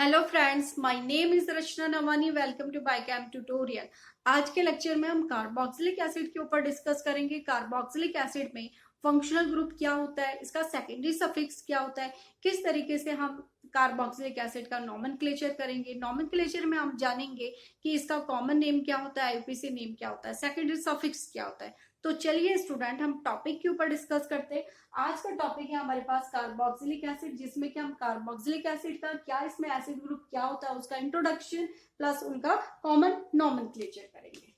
Hello friends, my name is Rachna Navani. Welcome to biochem tutorial. आज के lecture में हम कार्बोक्सिलिक एसिड के ऊपर डिस्कस करेंगे। कार्बोक्सिलिक एसिड में फंक्शनल ग्रुप क्या होता है, इसका सेकेंडरी सफिक्स क्या होता है, किस तरीके से हम कार्बोक्सिलिक एसिड का नॉमेनक्लेचर करेंगे। नॉमेनक्लेचर में हम जानेंगे कि इसका कॉमन नेम क्या होता है, आईपीसी नेम क्या होता है, सेकेंडरी सफिक्स क्या होता है। तो चलिए स्टूडेंट, हम टॉपिक के ऊपर डिस्कस करते हैं। आज का टॉपिक है हमारे पास कार्बोक्सिलिक एसिड, जिसमें कि हम कार्बोक्सिलिक एसिड का क्या, इसमें एसिड ग्रुप क्या होता है, उसका इंट्रोडक्शन प्लस उनका कॉमन नॉमेनक्लेचर करेंगे।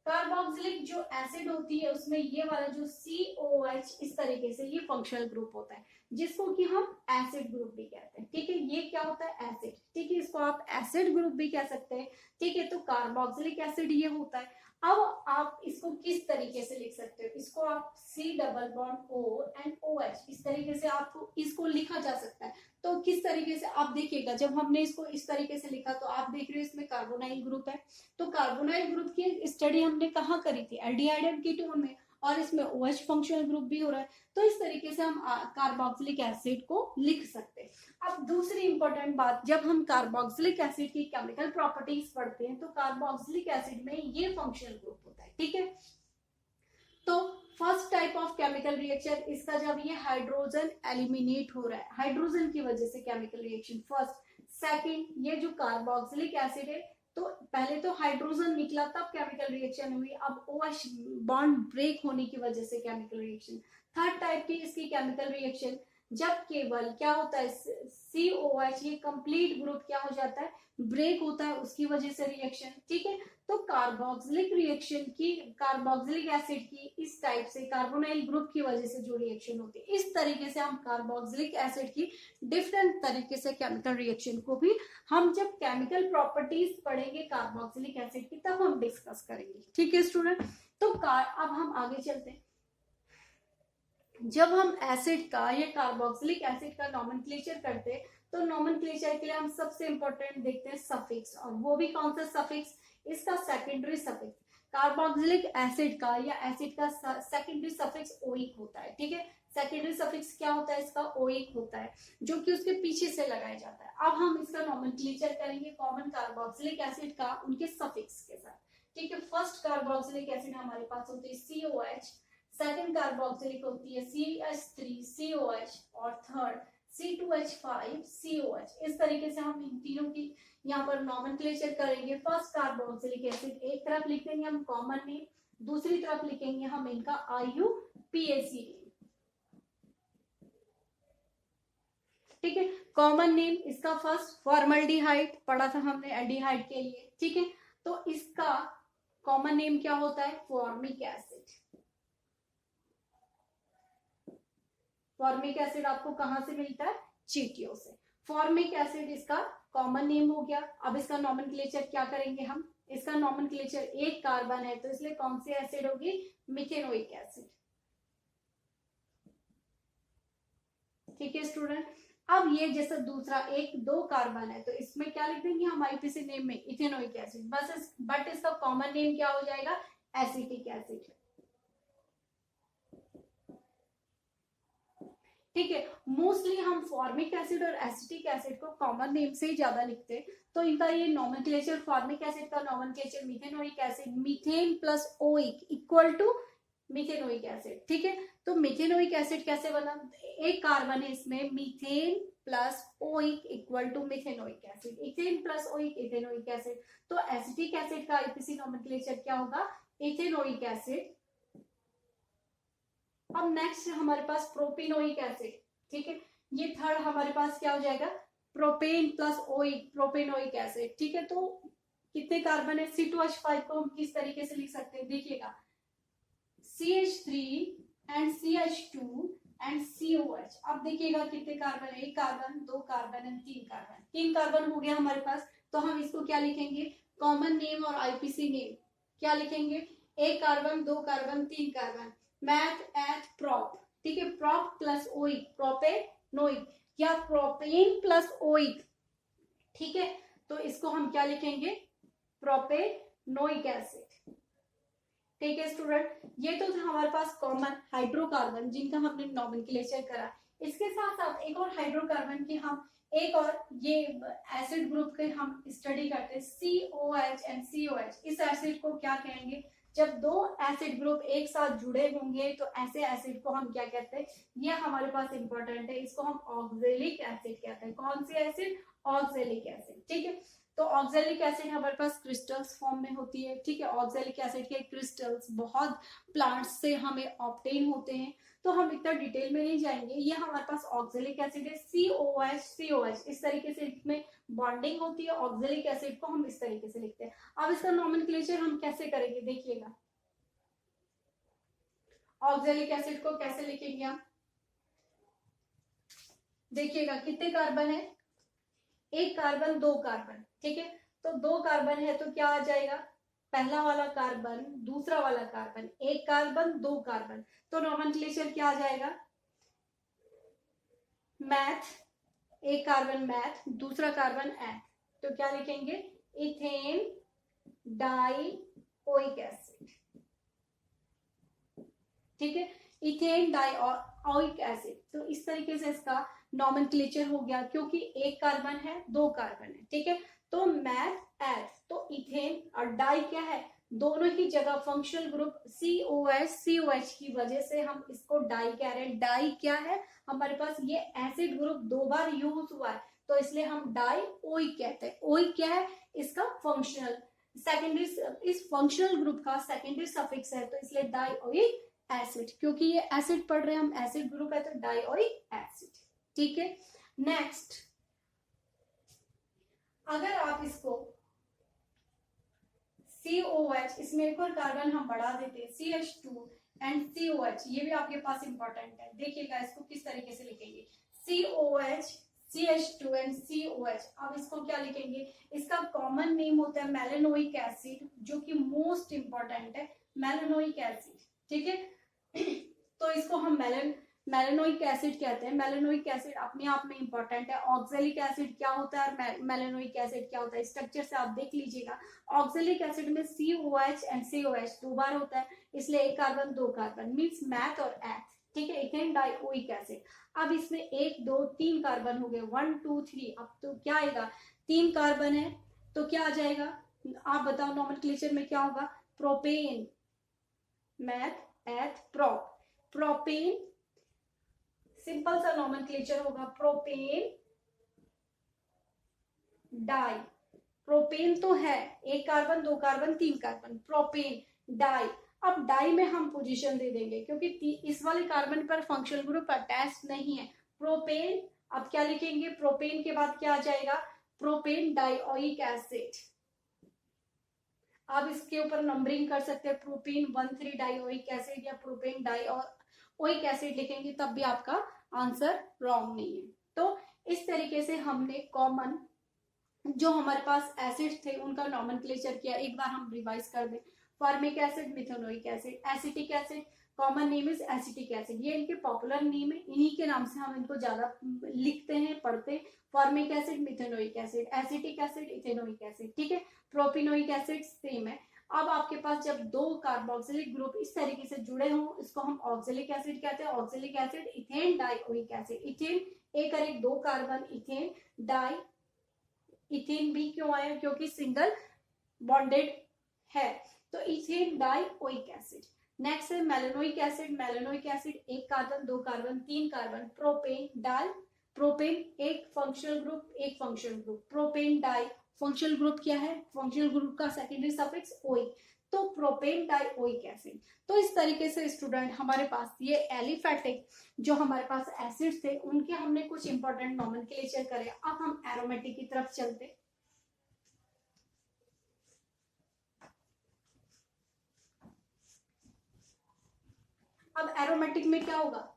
कार्बोक्सिलिक जो एसिड होती है उसमें ये वाला जो COH इस तरीके से ये फंक्शनल ग्रुप होता है, जिसको कि हम एसिड ग्रुप भी कहते हैं। ठीक है, ये क्या होता है, एसिड। ठीक है, इसको आप एसिड ग्रुप भी कह सकते हैं। ठीक है, तो कार्बोक्सिलिक एसिड ये होता है। अब आप इसको किस तरीके से लिख सकते हो, इसको आप C+O इस तरीके से आपको इसको लिखा जा सकता है। तो किस तरीके से आप देखिएगा, जब हमने इसको इस तरीके से लिखा तो आप देख रहे हो इसमें कार्बोनाइल ग्रुप है। तो कार्बोनाइल ग्रुप की स्टडी हमने कहाँ करी थी, एल्डिहाइड एंड कीटोन में, और इसमें OH फंक्शनल ग्रुप भी हो रहा है। तो इस तरीके से हम कार्बोक्सिलिक एसिड को लिख सकते हैं। अब दूसरी इंपॉर्टेंट बात, जब हम कार्बोक्सिलिक एसिड की केमिकल प्रॉपर्टीज पढ़ते हैं तो कार्बोक्सिलिक एसिड में ये फंक्शनल ग्रुप होता है। ठीक है, तो first type of chemical reaction इसका, जब ये हाइड्रोजन एलिमिनेट हो रहा है हाइड्रोजन की वजह से केमिकल रिएक्शन फर्स्ट। सेकंड, ये जो कार्बोक्सिलिक एसिड है, तो पहले तो हाइड्रोजन निकला तब केमिकल रिएक्शन हुई, अब OH बॉन्ड ब्रेक होने की वजह से केमिकल रिएक्शन। थर्ड टाइप की इसकी केमिकल रिएक्शन, जब केवल क्या होता है, COH ये कंप्लीट ग्रुप क्या हो जाता है, ब्रेक होता है, उसकी वजह से रिएक्शन। ठीक है, तो कार्बोक्सिलिक रिएक्शन की, कार्बोक्सिलिक एसिड की इस टाइप से कार्बोनाइल ग्रुप की वजह से जो रिएक्शन होती है, इस तरीके से हम कार्बोक्सिलिक एसिड की डिफरेंट तरीके से केमिकल रिएक्शन को भी हम जब केमिकल प्रॉपर्टीज पढ़ेंगे कार्बोक्सिलिक एसिड की तब हम डिस्कस करेंगे। ठीक है स्टूडेंट, तो अब हम आगे चलते हैं। जब हम एसिड का या कार्बोक्सिलिक एसिड का नॉमेनक्लेचर करते हैं तो नॉमेनक्लेचर के लिए हम सबसे इंपॉर्टेंट देखते हैं सफिक्स, और वो भी कौन सा सफिक्स, इसका सेकेंडरी सफिक्स। कार्बोक्सिलिक एसिड का या एसिड का सेकेंडरी सफिक्स ओइक होता है। ठीक है, सेकेंडरी सफिक्स क्या होता है, इसका ओइक होता है, जो कि उसके पीछे से लगाया जाता है। अब हम इसका नॉमेनक्लेचर करेंगे कॉमन कार्बोक्सिलिक एसिड का उनके सफिक्स के साथ। ठीक है, फर्स्ट कार्बोक्सिलिक एसिड हमारे पास होती है COH, सेकंड कार्बोक्सिलिक होती है CH3COH, और थर्ड C2H5COH। इस तरीके से हम इन तीनों की यहाँ पर नॉमेनक्लेचर करेंगे। फर्स्ट कार्बोक्सिलिक एसिड एक तरफ लिख देंगे हम कॉमन नेम, दूसरी तरफ लिखेंगे हम इनका IUPAC नेम। ठीक है, कॉमन नेम इसका फर्स्ट फॉर्मल्डिहाइड पढ़ा था हमने एल्डिहाइड के लिए। ठीक है, तो इसका कॉमन नेम क्या होता है, फॉर्मिक एसिड। फॉर्मिक एसिड आपको कहां से मिलता है, चींटियों से। फॉर्मिक एसिड इसका कॉमन नेम हो गया। अब इसका नॉमेनक्लेचर क्या करेंगे हम, इसका नॉमेनक्लेचर, एक कार्बन है तो इसलिए कौन सी एसिड होगी, मिथेनोइक एसिड। ठीक है स्टूडेंट, अब ये जैसा दूसरा एक दो कार्बन है तो इसमें क्या लिख देंगे हम आईपीसी नेम में, इथेनोइक एसिड, बस बट इसका कॉमन नेम क्या हो जाएगा, एसिटिक एसिड। ठीक है, मोस्टली हम फॉर्मिक एसिड और एसिटिक एसिड को कॉमन नेम से ही ज्यादा लिखते हैं। तो इनका ये नॉमेनक्लेचर, फॉर्मिक एसिड का nomenclature methanoic acid, methane plus oic equal to methanoic acid. ठीक है, तो मिथेनोइक एसिड कैसे बना, एक कार्बन है इसमें, methane plus oic equal to methanoic acid, ethane plus oic ethanoic acid. तो एसिटिक एसिड का आईपीसी नॉमेनक्लेचर क्या होगा, इथेनोइक एसिड। अब नेक्स्ट हमारे पास प्रोपिनोइक एसिड। ठीक है, ये थर्ड हमारे पास क्या हो जाएगा, propane plus oic, propanoic acid. ठीक है, तो कितने कार्बन है, C2H5 को हम किस तरीके से लिख सकते हैं, देखिएगा CH3 and CH2 and COH। अब देखिएगा कितने कार्बन है, एक कार्बन, दो कार्बन एंड तीन कार्बन, तीन कार्बन हो गया हमारे पास। तो हम इसको क्या लिखेंगे, कॉमन नेम और आईपीसी नेम क्या लिखेंगे, एक कार्बन, दो कार्बन, तीन कार्बन, मैथ एथ प्रॉप। ठीक है, प्रॉप प्लस ओइक, प्रोपेनोइक या प्रोपेन प्लस ओइक। ठीक है, तो इसको हम क्या लिखेंगे, प्रोपेनोइक एसिड। ठीक है स्टूडेंट, ये तो था हमारे पास कॉमन हाइड्रोकार्बन जिनका हमने नॉमेनक्लेचर करा। इसके साथ साथ एक और हाइड्रोकार्बन की हम एक और ये एसिड ग्रुप के हम स्टडी करते हैं COH एंड COH। इस एसिड को क्या कहेंगे? जब दो एसिड ग्रुप एक साथ जुड़े होंगे तो ऐसे एसिड को हम क्या कहते हैं? ये हमारे पास इंपॉर्टेंट है, इसको हम ऑक्जेलिक एसिड कहते हैं। कौन सी एसिड? Oxalic acid. ठीक है, तो ऑक्जेलिक एसिड हमारे पास क्रिस्टल्स फॉर्म में होती है। ठीक है, ऑक्जेलिक एसिड के क्रिस्टल्स बहुत प्लांट्स से हमें ऑब्टेन होते हैं, तो हम इतना डिटेल में नहीं जाएंगे। ये हमारे पास ऑक्जेलिक एसिड है COH COH, इस तरीके से इसमें बॉन्डिंग होती है। ऑक्जेलिक एसिड को हम इस तरीके से लिखते हैं। अब इसका नोमेनक्लेचर हम कैसे करेंगे देखिएगा। ऑक्जेलिक एसिड को कैसे लिखेंगे हम? देखिएगा कितने कार्बन है? एक कार्बन, दो कार्बन। ठीक है, तो दो कार्बन है तो क्या आ जाएगा? पहला वाला कार्बन, दूसरा वाला कार्बन, एक कार्बन दो कार्बन, तो नोमेनक्लेचर क्या आ जाएगा? मैथ, एक कार्बन मैथ, दूसरा कार्बन एथ, तो क्या लिखेंगे? Ethane dioic acid. ठीक है, इथेन डाइओइक एसिड। तो इस तरीके से इसका नोमेनक्लेचर हो गया, क्योंकि एक कार्बन है दो कार्बन है। ठीक है, तो मैथ एथ, तो इथेन और डाई क्या है? दोनों ही जगह फंक्शनल ग्रुप COH की वजह से हम इसको डाई कह रहे हैं। डाई क्या है? हमारे पास ये एसिड ग्रुप दो बार यूज हुआ है, तो इसलिए हम डाइओइक कहते हैं। ओइक क्या है? इसका फंक्शनल सेकेंडरी, इस फंक्शनल ग्रुप का सेकेंडरी सफिक्स है, तो इसलिए डाइओइक एसिड, क्योंकि ये एसिड पढ़ रहे हैं हम, एसिड ग्रुप है तो डाइओइक एसिड। ठीक है, नेक्स्ट अगर आप इसको COH, इसमें एक और कार्बन हम बढ़ा देते हैं CH2 एंड COH, ये भी आपके पास इंपॉर्टेंट है। देखिएगा इसको किस तरीके से लिखेंगे, COH CH2 एंड COH। अब इसको क्या लिखेंगे? इसका कॉमन नेम होता है मेलेनोइक एसिड, जो कि मोस्ट इंपॉर्टेंट है, मेलेनोइक एसिड। ठीक है, तो इसको हम मेलेनोइक एसिड कहते हैं। मेलेनोइक एसिड अपने आप में इंपॉर्टेंट है। ऑक्जेलिक एसिड क्या होता है और मेलेनोइक एसिड क्या होता है, स्ट्रक्चर से आप देख लीजिएगा। ऑक्जेलिक एसिड में COH एंड COH दो बार होता है, इसलिए एक कार्बन दो कार्बन, मींस मैथ और एथ। ठीक है, इथेन डाइओइक एसिड। अब इसमें एक दो तीन कार्बन हो गए, 1 2 3। अब तो क्या आएगा? तीन कार्बन है तो क्या आ जाएगा? आप बताओ नोमेनक्लेचर में क्या होगा? प्रोपेन, मैथ एथ प्रोप, प्रोपेन। सिंपल सा नोमेनक्लेचर होगा, प्रोपेन डाई। प्रोपेन तो है, एक कार्बन दो कार्बन तीन कार्बन, प्रोपेन डाई। अब डाई में हम पोजीशन दे देंगे, क्योंकि इस वाले कार्बन पर फंक्शनल ग्रुप अटैच नहीं है। प्रोपेन, अब क्या लिखेंगे? प्रोपेन के बाद क्या आ जाएगा? Propane dioic acid. आप इसके ऊपर नंबरिंग कर सकते हैं, प्रोपेन 1,3 डाइओइक एसिड या प्रोपेन डाइओइक एसिड लिखेंगे तब भी आपका आंसर रॉन्ग नहीं है। तो इस तरीके से हमने कॉमन जो हमारे पास एसिड थे उनका नोमेनक्लेचर किया। एक बार हम रिवाइज कर दें। Formic acid, methanoic acid, acetic acid, common name is acetic acid. ये इनके पॉपुलर नेम है, इन्हीं के नाम से हम इनको ज्यादा लिखते हैं, पढ़ते हैं। Formic acid, methanoic acid, acetic acid, ethanoic acid. ठीक है, प्रोपिनोइक एसिड सेम है। अब आपके पास जब दो कार्बोक्सिलिक ग्रुप इस तरीके से जुड़े हों, इसको हम ऑक्सिलिक एसिड कहते हैं। Oxalic acid, ethane dioic acid. Ethane एक और एक दो कार्बन, इथेन डाई। इथेन भी क्यों आया? क्योंकि सिंगल बॉन्डेड है, तो इथेन डाइओइक एसिड। नेक्स्ट है मेलेनोइक एसिड। मेलेनोइक एसिड एक कार्बन दो कार्बन तीन कार्बन, प्रोपेन डाई। प्रोपेन एक फंक्शनल ग्रुप एक functional group, propane di. Functional group क्या है? फंक्शनल ग्रुप का सेकेंडरी सफिक्स ओइक, तो प्रोपेन डाइओइक एसिड। तो इस तरीके से स्टूडेंट हमारे पास ये एलिफेटिक जो हमारे पास एसिड्स थे उनके हमने कुछ इंपॉर्टेंट नोमेनक्लेचर करे। अब हम एरोमेटिक की तरफ चलते। अब एरोमेटिक में क्या होगा?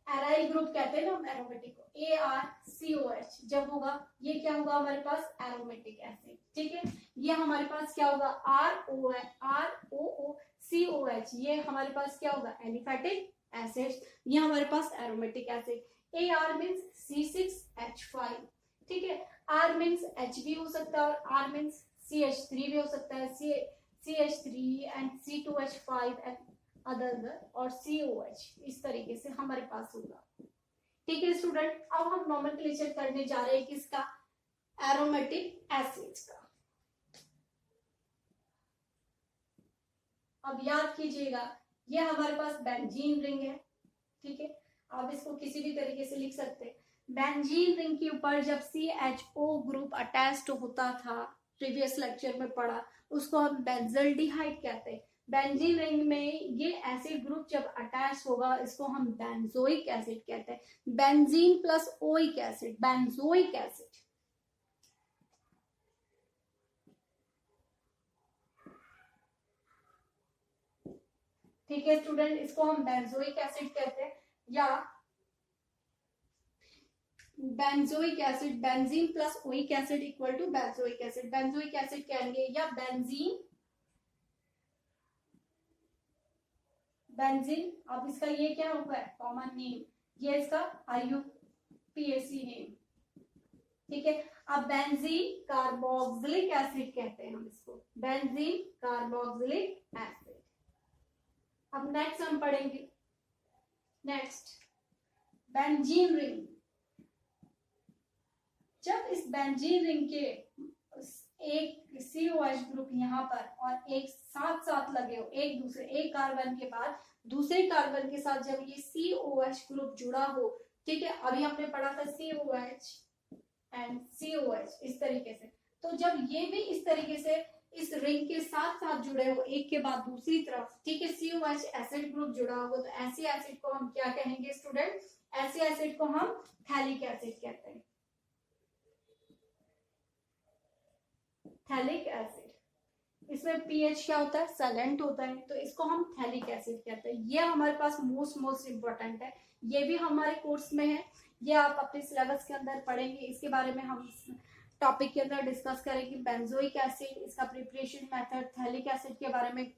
एराइल ग्रुप कहते हैं ना हम एरोमेटिक को, ArCOH जब होगा ये क्या होगा हमारे पास? Aromatic acid. ठीक है, ये हमारे पास क्या होगा? ROOCOH, ये हमारे पास क्या होगा? Aliphatic acid. ये हमारे पास aromatic acid. AR means C6H5। ठीक है, R मीन्स H भी हो सकता है और R मीन्स CH3 भी हो सकता है, CH3 and C2H5 and other और COH। इस तरीके से हमारे पास होगा। ठीक है स्टूडेंट, अब हम नोमेनक्लेचर करने जा रहे हैं किसका, एरोमेटिक एसिड्स का। अब याद कीजिएगा, ये हमारे पास बेंजीन रिंग है, ठीक है, आप इसको किसी भी तरीके से लिख सकते हैं। बेंजीन रिंग के ऊपर जब CHO ग्रुप अटैच्ड होता था, प्रीवियस लेक्चर में पढ़ा, उसको हम बेंजल्डिहाइड कहते हैं। बेंजीन रिंग में ये एसिड ग्रुप जब अटैच होगा, इसको हम बेंजोइक एसिड कहते हैं। Benzene plus oic acid, benzoic acid. ठीक है स्टूडेंट, इसको हम बेंजोइक एसिड कहते हैं, या benzoic acid, benzene plus oic acid equal to benzoic acid. Benzoic acid कहेंगे, या बेंजीन, बेंजीन, अब इसका ये क्या होगा, कॉमन नेम, ये इसका IUPAC नेम, ठीक है। अब बेंजीन कार्बोक्सिलिक एसिड कहते हैं हम इसको, बेंजीन कार्बोक्सिलिक एसिड। अब नेक्स्ट हम पढ़ेंगे, नेक्स्ट बेंजीन रिंग। जब इस बेंजीन रिंग के एक COH ग्रुप यहाँ पर और एक साथ साथ लगे हो, एक दूसरे, एक कार्बन के बाद दूसरे कार्बन के साथ जब ये COH ग्रुप जुड़ा हो, ठीक है, अभी हमने पढ़ा था COH एंड COH इस तरीके से, तो जब ये भी इस तरीके से इस रिंग के साथ साथ जुड़े हो, एक के बाद दूसरी तरफ, ठीक है, COH एसिड ग्रुप जुड़ा होगा, तो ऐसे एसिड को हम क्या कहेंगे स्टूडेंट, ऐसे एसिड को हम थैलिक एसिड कहते हैं, थैलिक एसिड। इसमें pH क्या होता है, साइलेंट होता है, तो इसको हम थैलिक एसिड कहते हैं। ये हमारे पास मोस्ट इंपॉर्टेंट है, ये भी हमारे कोर्स में है, ये आप अपने सिलेबस के अंदर पढ़ेंगे, इसके बारे में हम टॉपिक के अंदर डिस्कस करेंगे। बेंजोइक एसिड, इसका प्रिपरेशन मेथड, थैलिक एसिड के बारे में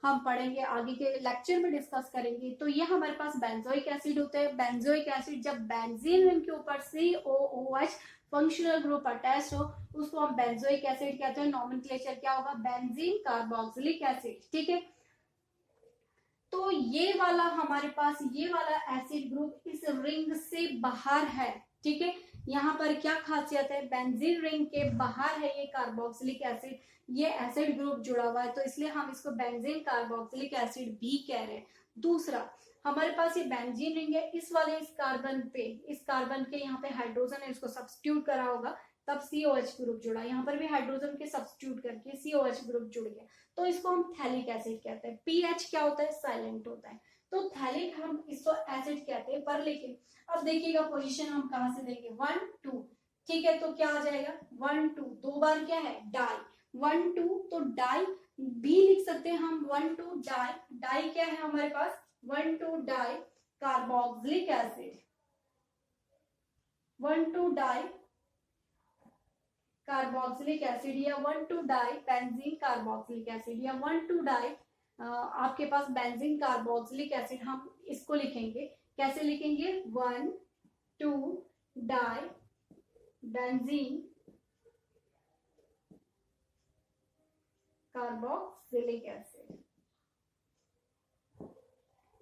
हम पढ़ेंगे, आगे के लेक्चर में डिस्कस करेंगे। तो ये हमारे पास बेंजोइक एसिड होते हैं। बेंजोइक एसिड जब बेंजीन रिंग के ऊपर COOH फंक्शनल ग्रुप अटैच हो, उसको हम बेंजोइक एसिड कहते हैं। नॉमेनक्लेचर क्या होगा, बेंजीन कार्बोक्सिलिक एसिड, ठीक है। तो ये वाला हमारे पास, ये वाला एसिड ग्रुप इस रिंग से बाहर है, ठीक है। यहाँ पर क्या खासियत है, बेंजीन रिंग के बाहर है ये कार्बोक्सिलिक एसिड, ये एसिड ग्रुप जुड़ा हुआ है, तो इसलिए हम इसको बेंजीन कार्बोक्सिलिक एसिड भी कह रहे हैं। दूसरा, हमारे पास ये बेंजीन रिंग है, इस वाले इस कार्बन पे, इस कार्बन के यहाँ पे हाइड्रोजन है, इसको सब्स्टिट्यूट करा होगा, तब COH ग्रुप जुड़ा, यहाँ पर भी हाइड्रोजन के सब्स्टिट्यूट करके COH ग्रुप जुड़ गया, तो इसको हम थैलिक एसिड कहते हैं। pH क्या होता है, साइलेंट होता है, तो थैलिक हम इसको एसिड कहते हैं। पर लेकिन अब देखिएगा पोजीशन हम कहां से देंगे, 1 2, ठीक है, तो क्या आ जाएगा 1 2, दो बार क्या है, डाई, 1 2, तो डाई भी लिख सकते हैं हम, 1 2 डाई, डाई क्या है हमारे पास, 1 2 di carboxylic acid, 1 2 di carboxylic acid, या 1 2 डाई बेंजीन कार्बोक्सिलिक एसिड, या 1 2 डाई आपके पास बेंजीन कार्बोक्सिलिक एसिड। हम इसको लिखेंगे, कैसे लिखेंगे, 1 2 डाई बेंजीन कार्बोक्सिलिक एसिड,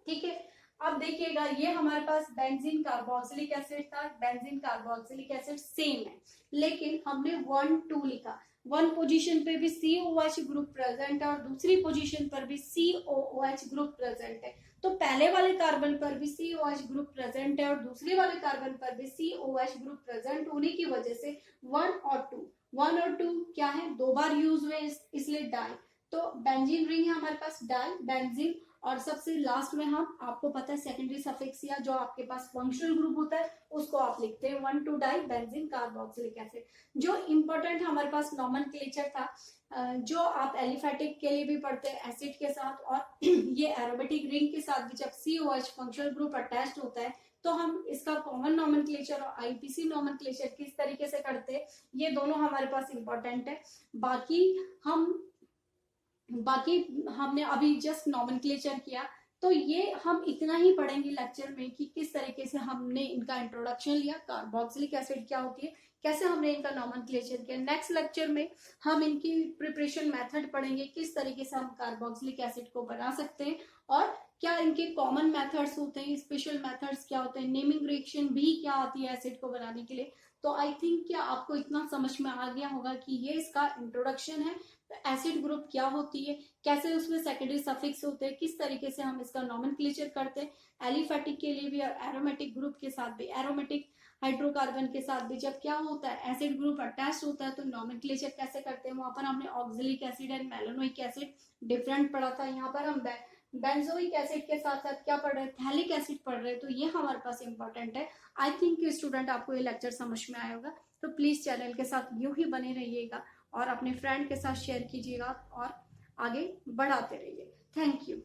ठीक है। अब देखिएगा, ये हमारे पास बेंजीन कार्बोक्सिलिक एसिड था, बेंजीन कार्बोक्सिलिक एसिड सेम है, लेकिन हमने 1 2 लिखा, वन पोजीशन पे भी COH ग्रुप प्रेजेंट है और दूसरी पोजीशन पर भी COOH ग्रुप प्रेजेंट है, तो पहले वाले कार्बन पर भी COH ग्रुप प्रेजेंट है और दूसरे वाले कार्बन पर भी COH ग्रुप प्रेजेंट होने की वजह से 1 और 2 क्या है, दो बार यूज हुए, इसलिए डाई, तो बेंजीन रिंग है हमारे पास डाई बेंजीन, और सबसे लास्ट में हम, आपको पता है सेकेंडरी सफिक्स या जो आपके पास फंक्शनल ग्रुप होता है उसको आप लिखते हैं 1 2 डाई बेंजीन कार्बोक्सिलिक एसिड। जो इंपॉर्टेंट हमारे पास नॉमेनक्लेचर था, जो आप एलिफेटिक के लिए भी पढ़ते हैं एसिड के साथ, और ये एरोमेटिक रिंग के साथ भी जब COH फंक्शनल ग्रुप अटैच्ड होता है तो हम इसका कॉमन नॉमेनक्लेचर और IPC नॉमेनक्लेचर किस तरीके से करते हैं, ये दोनों हमारे पास इंपॉर्टेंट है। बाकी हमने अभी जस्ट नॉमेनक्लेचर किया, तो ये हम इतना ही पढ़ेंगे लेक्चर में कि किस तरीके से हमने इनका इंट्रोडक्शन लिया, कार्बोक्सिलिक एसिड क्या होती है, कैसे हमने इनका नॉमेनक्लेचर किया। नेक्स्ट लेक्चर में हम इनकी प्रिपरेशन मेथड पढ़ेंगे, किस तरीके से हम कार्बोक्सिलिक एसिड को बना सकते हैं और क्या इनके कॉमन मेथड्स होते हैं, स्पेशल मेथड्स क्या होते हैं, नेमिंग रिएक्शन भी क्या आती है एसिड को बनाने के लिए। तो आई थिंक क्या आपको इतना समझ में आ गया होगा कि ये इसका इंट्रोडक्शन है, एसिड ग्रुप क्या होती है, कैसे उसमें सेकेंडरी सफिक्स होते हैं, किस तरीके से हम इसका नॉमेनक्लेचर करते हैं, एलिफेटिक के लिए भी और एरोमेटिक ग्रुप के साथ भी, एरोमेटिक हाइड्रोकार्बन के साथ भी जब क्या होता है एसिड ग्रुप अटैच होता है तो नॉमेनक्लेचर कैसे करते हैं। वहां पर हमने ऑक्सिलिक एसिड एंड मेलानोइक एसिड डिफरेंट पढ़ा था, यहाँ पर हम बेंजोइक एसिड के साथ साथ क्या पढ़ रहे हैं, थैलिक एसिड पढ़ रहे हैं, तो ये हमारे पास इंपॉर्टेंट है। आई थिंक स्टूडेंट आपको ये लेक्चर समझ में आया होगा, तो प्लीज चैनल के साथ यूं ही बने रहिएगा और अपने फ्रेंड के साथ शेयर कीजिएगा और आगे बढ़ाते रहिए। Thank you.